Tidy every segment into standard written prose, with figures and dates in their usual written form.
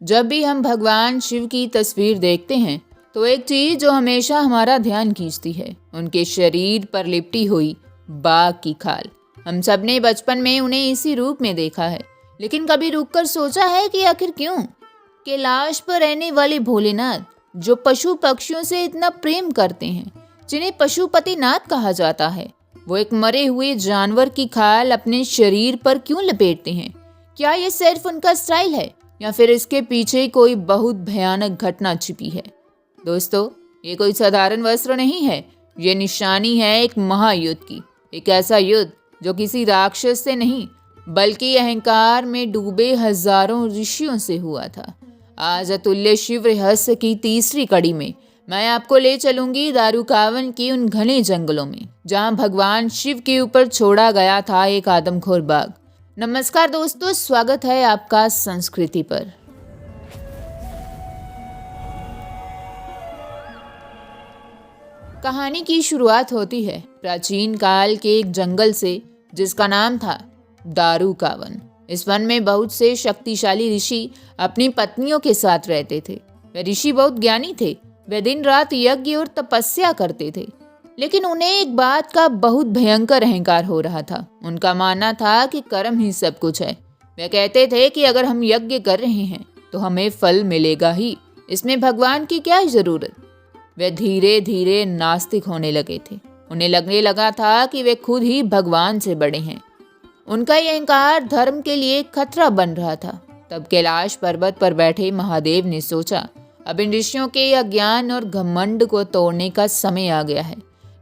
जब भी हम भगवान शिव की तस्वीर देखते हैं तो एक चीज जो हमेशा हमारा ध्यान खींचती है उनके शरीर पर लिपटी हुई बाघ की खाल। हम सब ने बचपन में उन्हें इसी रूप में देखा है, लेकिन कभी रुककर सोचा है कि आखिर क्यों? कैलाश पर रहने वाले भोलेनाथ जो पशु पक्षियों से इतना प्रेम करते हैं, जिन्हें पशुपतिनाथ कहा जाता है, वो एक मरे हुए जानवर की खाल अपने शरीर पर क्यों लपेटते हैं? क्या ये सिर्फ उनका स्टाइल है या फिर इसके पीछे कोई बहुत भयानक घटना छिपी है? दोस्तों, ये कोई साधारण वस्त्र नहीं है, ये निशानी है एक महायुद्ध की। एक ऐसा युद्ध जो किसी राक्षस से नहीं बल्कि अहंकार में डूबे हजारों ऋषियों से हुआ था। आज अतुल्य शिव रहस्य की तीसरी कड़ी में मैं आपको ले चलूंगी दारुकावन की उन घने जंगलों में, जहां भगवान शिव के ऊपर छोड़ा गया था एक आदमखोर बाघ। नमस्कार दोस्तों, स्वागत है आपका संस्कृति पर। कहानी की शुरुआत होती है प्राचीन काल के एक जंगल से जिसका नाम था दारुकावन। इस वन में बहुत से शक्तिशाली ऋषि अपनी पत्नियों के साथ रहते थे। वे ऋषि बहुत ज्ञानी थे। वे दिन रात यज्ञ और तपस्या करते थे, लेकिन उन्हें एक बात का बहुत भयंकर अहंकार हो रहा था। उनका मानना था कि कर्म ही सब कुछ है। वे कहते थे कि अगर हम यज्ञ कर रहे हैं तो हमें फल मिलेगा ही, इसमें भगवान की क्या जरूरत। वे धीरे धीरे नास्तिक होने लगे थे। उन्हें लगने लगा था कि वे खुद ही भगवान से बड़े हैं। उनका यह अहंकार धर्म के लिए खतरा बन रहा था। तब कैलाश पर्वत पर बैठे महादेव ने सोचा, अब इन ऋषियों के अज्ञान और घमंड को तोड़ने का समय आ गया है।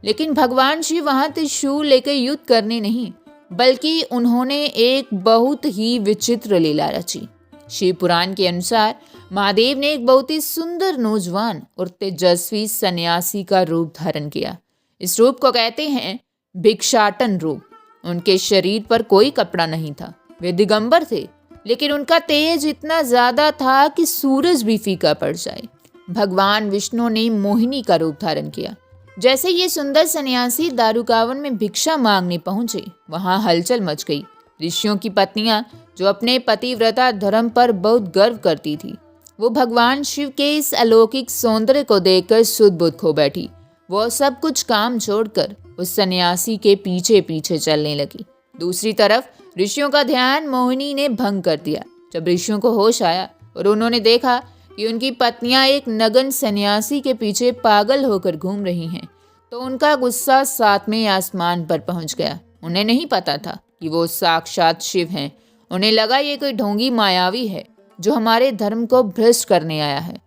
लेकिन भगवान शिव वहां त्रिशूल लेकर युद्ध करने नहीं, बल्कि उन्होंने एक बहुत ही विचित्र लीला रची। शिव पुराण के अनुसार महादेव ने एक बहुत ही सुंदर नौजवान और तेजस्वी सन्यासी का रूप धारण किया। इस रूप को कहते हैं भिक्षाटन रूप। उनके शरीर पर कोई कपड़ा नहीं था, वे दिगंबर थे, लेकिन उनका तेज इतना ज्यादा था कि सूरज भी फीका पड़ जाए। भगवान विष्णु ने मोहिनी का रूप धारण किया। जैसे ये सुंदर सन्यासी दारुकावन में भिक्षा मांगने पहुंचे, वहां हलचल मच गई। ऋषियों की पत्नियां जो अपने पतिव्रता धर्म पर बहुत गर्व करती थी, वो भगवान शिव के इस अलौकिक सौंदर्य को देखकर सुध बुध खो बैठी। वो सब कुछ काम छोड़कर उस सन्यासी के पीछे पीछे चलने लगी। दूसरी तरफ ऋषियों का ध्यान मोहिनी ने भंग कर दिया। जब ऋषियों को होश आया और उन्होंने देखा कि उनकी पत्नियां एक नगन सन्यासी के पीछे पागल होकर घूम रही हैं, तो उनका गुस्सा सातवें आसमान पर पहुंच गया। उन्हें नहीं पता था कि वो साक्षात शिव हैं। उन्हें लगा ये कोई ढोंगी मायावी है जो हमारे धर्म को भ्रष्ट करने आया है।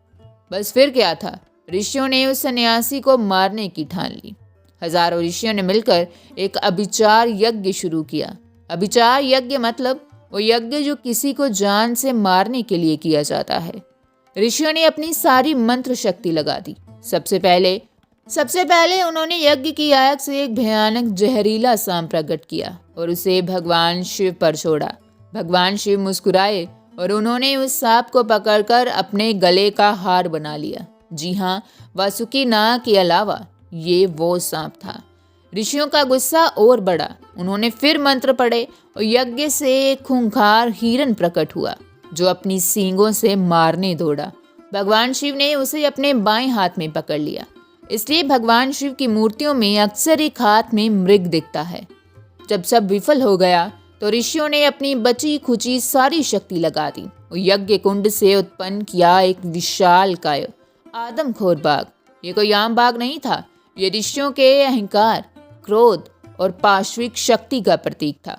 बस फिर क्या था, ऋषियों ने उस सन्यासी को मारने की ठान ली। हजारों ऋषियों ने मिलकर एक अभिचार यज्ञ शुरू किया। अभिचार यज्ञ मतलब वो यज्ञ जो किसी को जान से मारने के लिए किया जाता है। ऋषियों ने अपनी सारी मंत्र शक्ति लगा दी। सबसे पहले उन्होंने यज्ञ की आग से एक भयानक जहरीला सांप प्रकट किया और उसे भगवान शिव पर छोड़ा। भगवान शिव मुस्कुराए और उन्होंने उस सांप को पकड़कर अपने गले का हार बना लिया। जी हाँ, वासुकी नाग के अलावा ये वो सांप था। ऋषियों का गुस्सा और बढ़ा। उन्होंने फिर मंत्र पढ़े और यज्ञ से एक खूंखार हिरन प्रकट हुआ जो अपनी सींगों से मारने दौड़ा। भगवान शिव ने उसे अपने बाएं हाथ में पकड़ लिया। इसलिए भगवान शिव की मूर्तियों में अक्सर एक हाथ में मृग दिखता है। जब सब विफल हो गया तो ऋषियों ने अपनी बची खुची सारी शक्ति लगा दी और यज्ञ कुंड से उत्पन्न किया एक विशाल काय आदमखोर बाघ। ये कोई आम बाघ नहीं था, ये ऋषियों के अहंकार, क्रोध और पाश्विक शक्ति का प्रतीक था।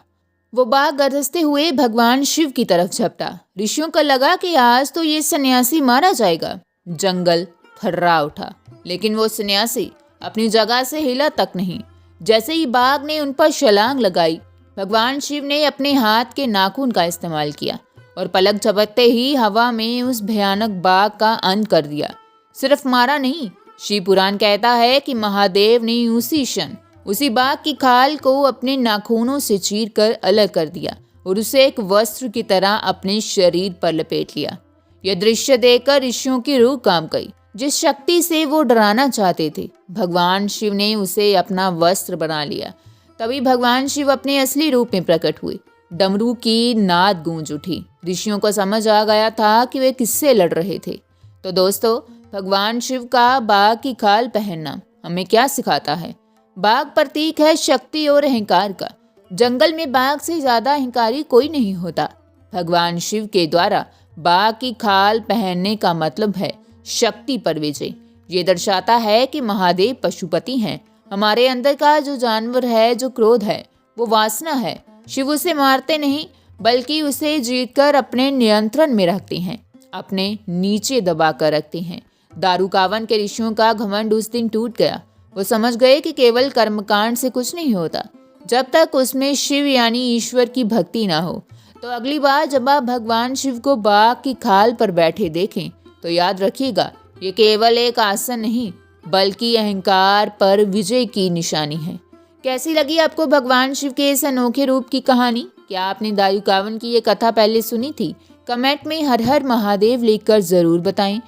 वो बाघ गरजते हुए भगवान शिव की तरफ झपटा। ऋषियों को लगा कि आज तो ये सन्यासी मारा जाएगा। जंगल थर्रा उठा, लेकिन वो सन्यासी अपनी जगह से हिला तक नहीं। जैसे ही बाघ ने उन पर छलांग लगाई, भगवान शिव ने अपने हाथ के नाखून का इस्तेमाल किया और पलक झपकते ही हवा में उस भयानक बाघ का अंत कर दिया। सिर्फ मारा नहीं, शिव पुराण कहता है कि महादेव ने उसी क्षण उसी बाघ की खाल को अपने नाखूनों से चीरकर अलग कर दिया और उसे एक वस्त्र की तरह अपने शरीर पर लपेट लिया। यह दृश्य देखकर ऋषियों की रूह कांप गई। जिस शक्ति से वो डराना चाहते थे, भगवान शिव ने उसे अपना वस्त्र बना लिया। तभी भगवान शिव अपने असली रूप में प्रकट हुए। डमरू की नाद गूंज उठी। ऋषियों को समझ आ गया था कि वे किससे लड़ रहे थे। तो दोस्तों, भगवान शिव का बाघ की खाल पहनना हमें क्या सिखाता है? बाघ प्रतीक है शक्ति और अहंकार का। जंगल में बाघ से ज्यादा अहंकारी कोई नहीं होता। भगवान शिव के द्वारा बाघ की खाल पहनने का मतलब है शक्ति पर विजय। ये दर्शाता है कि महादेव पशुपति हैं। हमारे अंदर का जो जानवर है, जो क्रोध है, वो वासना है, शिव उसे मारते नहीं बल्कि उसे जीतकर अपने नियंत्रण में रखते हैं, अपने नीचे दबा कर रखते हैं। दारूकावन के ऋषियों का घमंड उस दिन टूट गया। वो समझ गए कि केवल कर्मकांड से कुछ नहीं होता जब तक उसमें शिव यानी ईश्वर की भक्ति ना हो। तो अगली बार जब आप भगवान शिव को बाघ की खाल पर बैठे देखें तो याद रखिएगा, ये केवल एक आसन नहीं बल्कि अहंकार पर विजय की निशानी है। कैसी लगी आपको भगवान शिव के इस अनोखे रूप की कहानी? क्या आपने दारूकावन की ये कथा पहले सुनी थी? कमेंट में हर हर महादेव लिखकर जरूर बताएं।